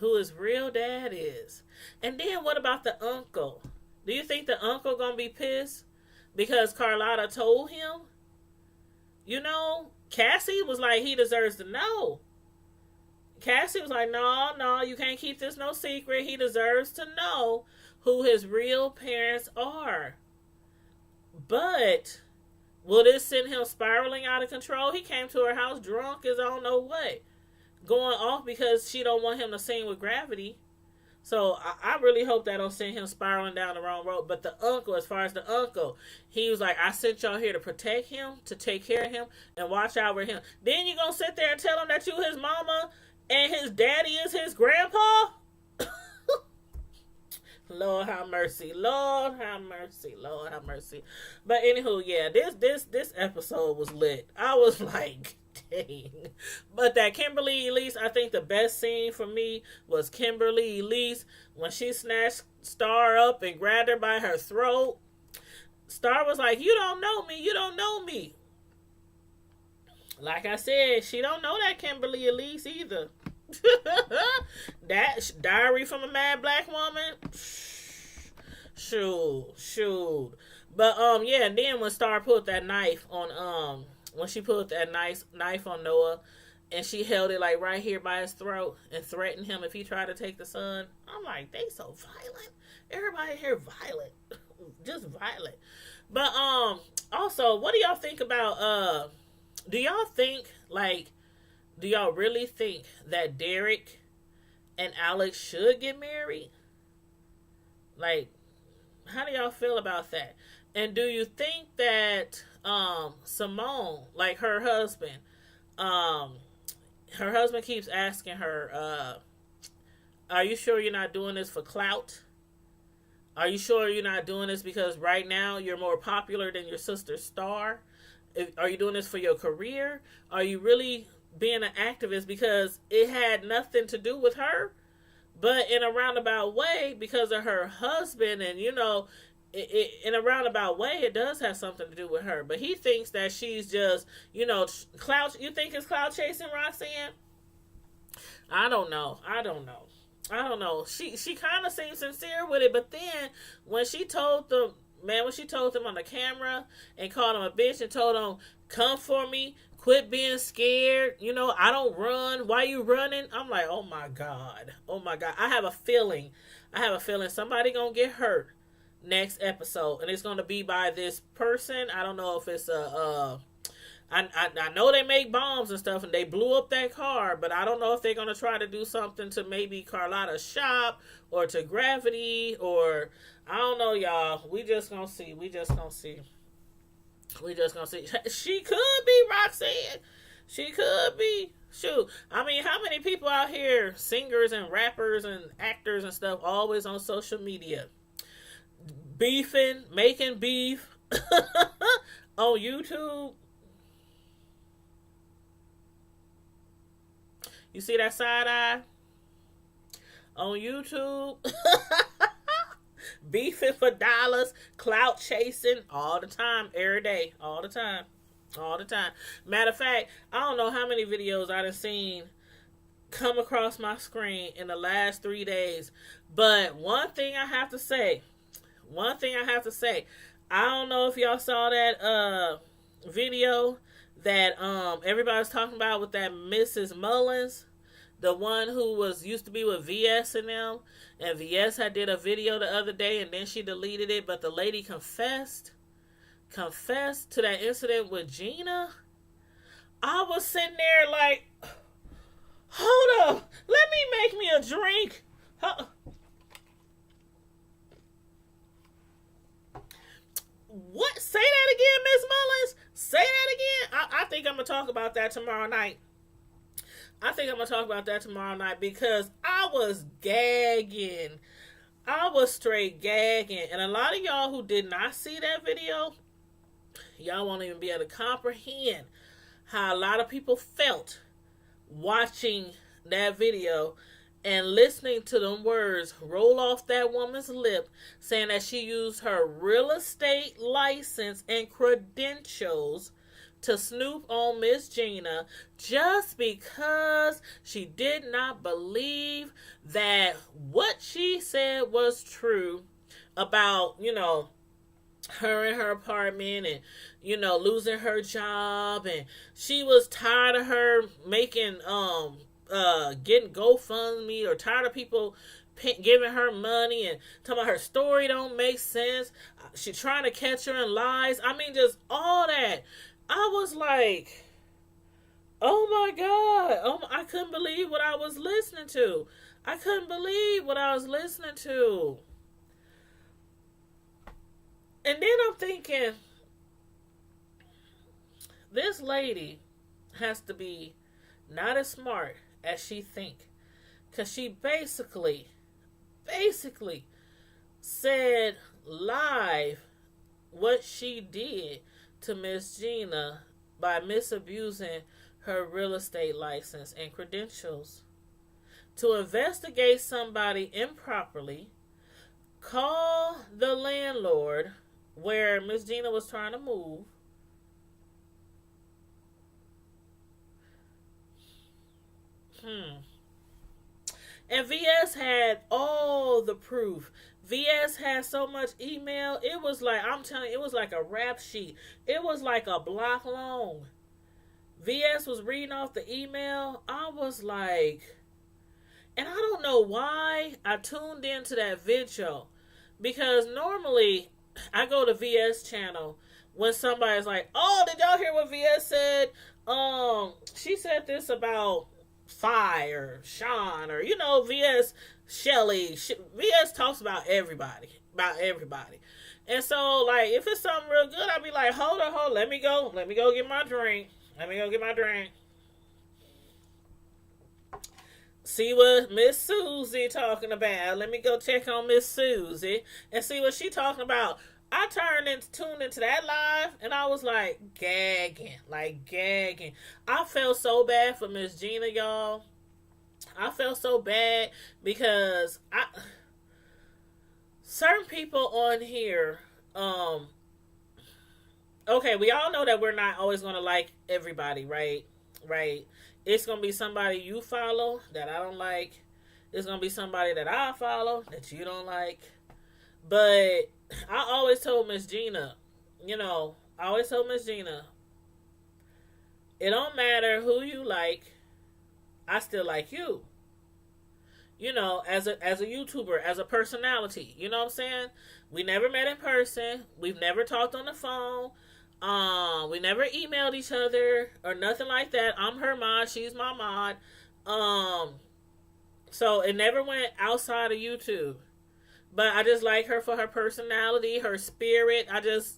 who his real dad is. And then what about the uncle? Do you think the uncle going to be pissed because Carlotta told him? Cassie was like, he deserves to know. Cassie was like, no, you can't keep this no secret. He deserves to know who his real parents are. But will this send him spiraling out of control? He came to her house drunk as I don't know what, going off because she don't want him to sing with Gravity. So I really hope that don't send him spiraling down the wrong road. But the uncle, as far as the uncle, he was like, I sent y'all here to protect him, to take care of him, and watch out for him. Then you gonna sit there and tell him that you his mama and his daddy is his grandpa? Lord have mercy. Lord have mercy. Lord have mercy. But anywho, yeah, this episode was lit. I was like, dang. But that Kimberly Elise, I think the best scene for me was Kimberly Elise when she snatched Star up and grabbed her by her throat. Star was like, you don't know me. You don't know me. Like I said, she don't know that Kimberly Elise either. That Diary from a Mad Black Woman. Shoot. But yeah, and then when Star put that knife on when she put that knife on Noah and she held it like right here by his throat and threatened him if he tried to take the son. I'm like, they so violent. Everybody here violent. Just violent. But also, what do y'all think about do y'all really think that Derek and Alex should get married? Like, how do y'all feel about that? And do you think that Simone, like her husband keeps asking her, are you sure you're not doing this for clout? Are you sure you're not doing this because right now you're more popular than your sister Star? Are you doing this for your career? Are you really being an activist because it had nothing to do with her? But in a roundabout way, because of her husband, and in a roundabout way, it does have something to do with her. But he thinks that she's just, clout. You think it's clout chasing, Roxanne? I don't know. She kind of seems sincere with it, but then when she told them on the camera and called him a bitch and told him, come for me, quit being scared, I don't run, why you running? I'm like, oh my God. I have a feeling somebody gonna get hurt next episode, and it's gonna be by this person. I don't know if it's I know they make bombs and stuff, and they blew up that car, but I don't know if they're going to try to do something to maybe Carlotta's shop or to Gravity, or I don't know, y'all. We just going to see. She could be Roxanne. She could be. Shoot. I mean, how many people out here, singers and rappers and actors and stuff, always on social media? Beefing, making beef on YouTube. You see that side eye on YouTube? Beefing for dollars, clout chasing all the time, every day, all the time. Matter of fact, I don't know how many videos I done seen come across my screen in the last 3 days. But one thing I have to say, I don't know if y'all saw that video that everybody's talking about with that Mrs. Mullins, the one who used to be with VS and them, and VS had did a video the other day and then she deleted it, but the lady confessed to that incident with Gina. I was sitting there like, hold up, let me make me a drink. What? Say that again, Miss Mullins. Say that again. I think I'm going to talk about that tomorrow night. Because I was gagging. I was straight gagging. And a lot of y'all who did not see that video, Y'all won't even be able to comprehend how a lot of people felt watching that video and listening to them words roll off that woman's lip, saying that she used her real estate license and credentials to snoop on Miss Gina just because she did not believe that what she said was true about, her in her apartment and, losing her job. And she was tired of her making, getting GoFundMe, or tired of people giving her money and talking about her story don't make sense. She trying to catch her in lies. I mean, just all that. I was like, oh my God. I couldn't believe what I was listening to. I couldn't believe what I was listening to. And then I'm thinking, this lady has to be not as smart as she think. Because she basically said live what she did to Miss Gina by misabusing her real estate license and credentials. To investigate somebody improperly, call the landlord where Miss Gina was trying to move, and VS had all the proof. VS had so much email. It was like, I'm telling you, it was like a rap sheet. It was like a block long. VS was reading off the email. I was like, and I don't know why I tuned into that video, because normally I go to VS channel when somebody's like, oh, did y'all hear what VS said? She said this about Phi or Sean, or VS Shelly. VS talks about everybody. And so, like, if it's something real good, I'll be like, hold on, let me go get my drink. See what Miss Susie talking about. Let me go check on Miss Susie and see what she talking about. I tuned into that live, and I was like gagging. I felt so bad for Miss Gina, y'all. I felt so bad because certain people on here, okay, we all know that we're not always going to like everybody, right? It's going to be somebody you follow that I don't like. It's going to be somebody that I follow that you don't like. But I always told Miss Gina, it don't matter who you like, I still like you. As a YouTuber, as a personality, you know what I'm saying? We never met in person. We've never talked on the phone. We never emailed each other or nothing like that. I'm her mod, she's my mod. So it never went outside of YouTube. But I just like her for her personality, her spirit. I just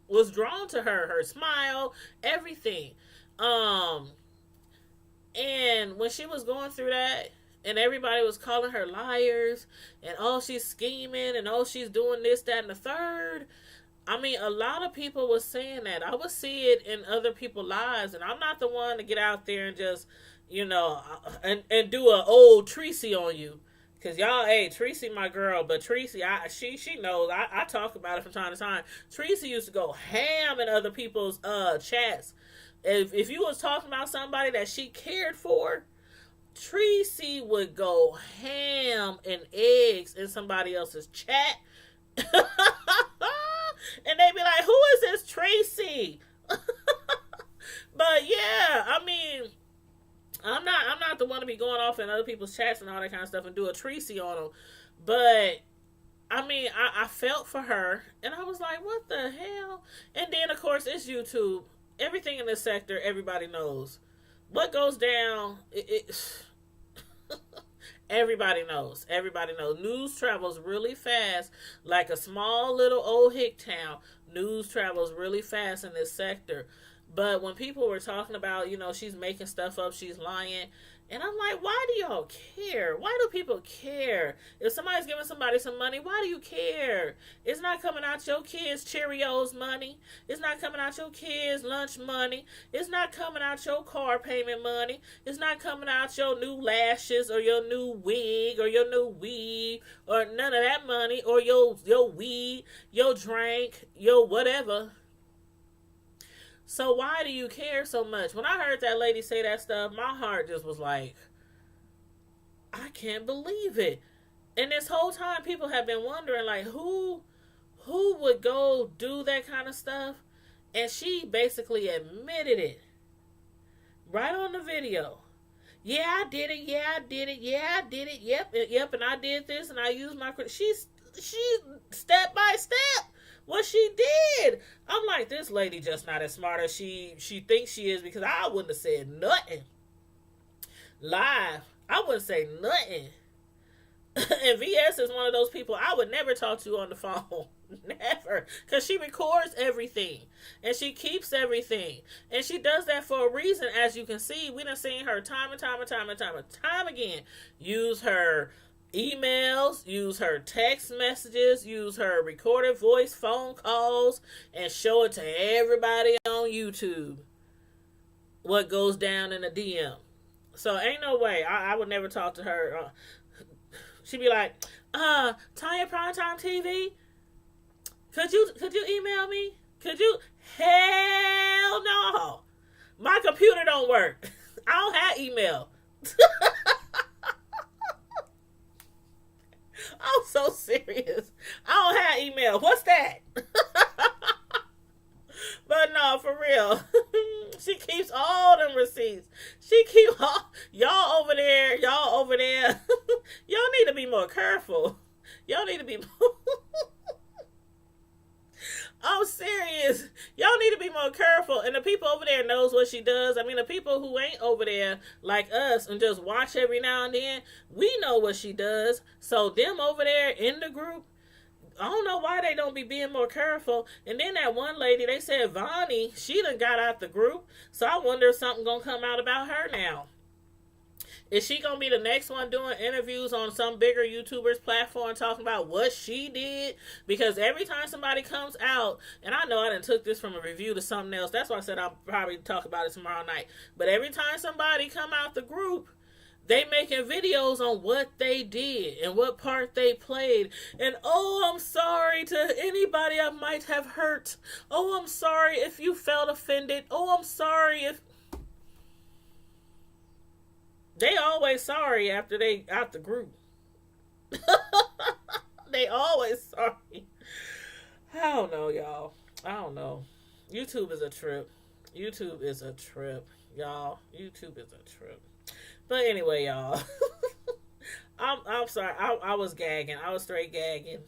was drawn to her smile, everything. And when she was going through that, and everybody was calling her liars, and oh, she's scheming, and oh, she's doing this, that, and the third. I mean, a lot of people was saying that. I would see it in other people's lives, and I'm not the one to get out there and just, and do an old Tracy on you. Because y'all, hey, Tracy my girl, but Tracy, she knows. I talk about it from time to time. Tracy used to go ham in other people's chats. If you was talking about somebody that she cared for, Tracy would go ham and eggs in somebody else's chat. And they'd be like, who is this Tracy? But yeah, I mean, I'm not the one to be going off in other people's chats and all that kind of stuff and do a Tracy on them. But I mean, I felt for her, and I was like, what the hell? And then, of course, it's YouTube. Everything in this sector, everybody knows. What goes down, everybody knows. Everybody knows. News travels really fast. Like a small little old hick town, news travels really fast in this sector. But when people were talking about, she's making stuff up, she's lying, And I'm like, why do y'all care? Why do people care? If somebody's giving somebody some money, why do you care? It's not coming out your kids' Cheerios money. It's not coming out your kids' lunch money. It's not coming out your car payment money. It's not coming out your new lashes or your new wig or your new weave or none of that money or your weed, your drink, your whatever. So why do you care so much? When I heard that lady say that stuff, my heart just was like, I can't believe it. And this whole time people have been wondering, like, who would go do that kind of stuff? And she basically admitted it. Right on the video. Yeah, I did it. Yeah, I did it. Yeah, I did it. Yep, and I did this and I used my she step by step what she did. I'm like, this lady just not as smart as she thinks she is, because I wouldn't have said nothing. Live, I wouldn't say nothing. And VS is one of those people I would never talk to on the phone. Never. Because she records everything. And she keeps everything. And she does that for a reason. As you can see, we done seen her time again use her emails, use her text messages, use her recorded voice phone calls, and show it to everybody on YouTube what goes down in the DM. So ain't no way I would never talk to her. She'd be like, Tanya Primetime TV, could you email me? Could you? Hell no. My computer don't work. I don't have email. I'm so serious. I don't have email. What's that? But no, for real. She keeps all them receipts. She keep all, y'all over there. Y'all need to be more careful. Y'all need to be more I'm serious. Y'all need to be more careful. And the people over there knows what she does. I mean, the people who ain't over there like us and just watch every now and then, we know what she does. So them over there in the group, I don't know why they don't be being more careful. And then that one lady, they said Vonnie, she done got out the group. So I wonder if something gonna come out about her now. Is she going to be the next one doing interviews on some bigger YouTuber's platform talking about what she did? Because every time somebody comes out, and I know I done took this from a review to something else. That's why I said I'll probably talk about it tomorrow night. But every time somebody come out the group, they making videos on what they did and what part they played. And, oh, I'm sorry to anybody I might have hurt. Oh, I'm sorry if you felt offended. Oh, I'm sorry if... They always sorry after they out the group. They always sorry. I don't know, y'all. I don't know. YouTube is a trip. YouTube is a trip, y'all. YouTube is a trip. But anyway, y'all. I'm sorry. I was gagging. I was straight gagging.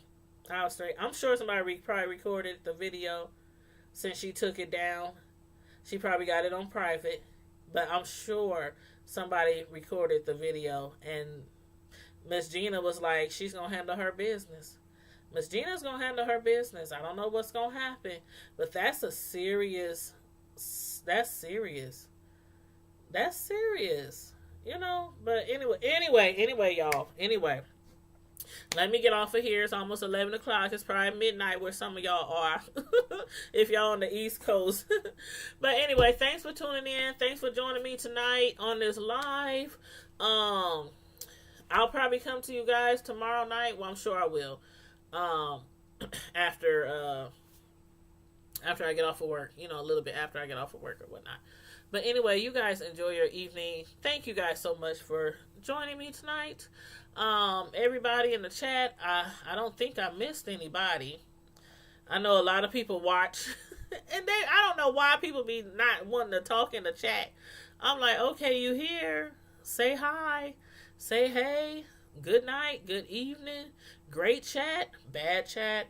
I'm sure somebody probably recorded the video since she took it down. She probably got it on private. But I'm sure somebody recorded the video, and Miss Gina was like, she's going to handle her business. Miss Gina's going to handle her business. I don't know what's going to happen, but that's serious, you know. But anyway, y'all. Anyway, let me get off of here. It's almost 11 o'clock. It's probably midnight where some of y'all are. If y'all on the East Coast. But anyway, thanks for tuning in. Thanks for joining me tonight on this live. I'll probably come to you guys tomorrow night. Well, I'm sure I will. After I get off of work. You know, a little bit after I get off of work or whatnot. But anyway, you guys enjoy your evening. Thank you guys so much for joining me tonight. Everybody in the chat, I don't think I missed anybody. I know a lot of people watch, and I don't know why people be not wanting to talk in the chat. I'm like, okay, you here? Say hi, say hey, good night, good evening, great chat, bad chat.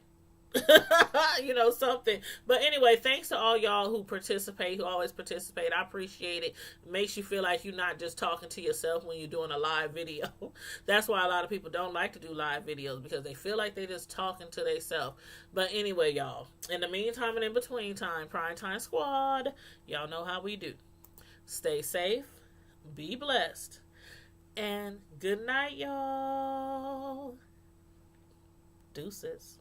You know, something. But anyway, thanks to all y'all who participate, who always participate. I appreciate it. It makes you feel like you're not just talking to yourself when you're doing a live video. That's why a lot of people don't like to do live videos, because they feel like they're just talking to themselves. But anyway, y'all, in the meantime and in between time, Primetime Squad, y'all know how we do. Stay safe, be blessed, And good night, y'all. Deuces.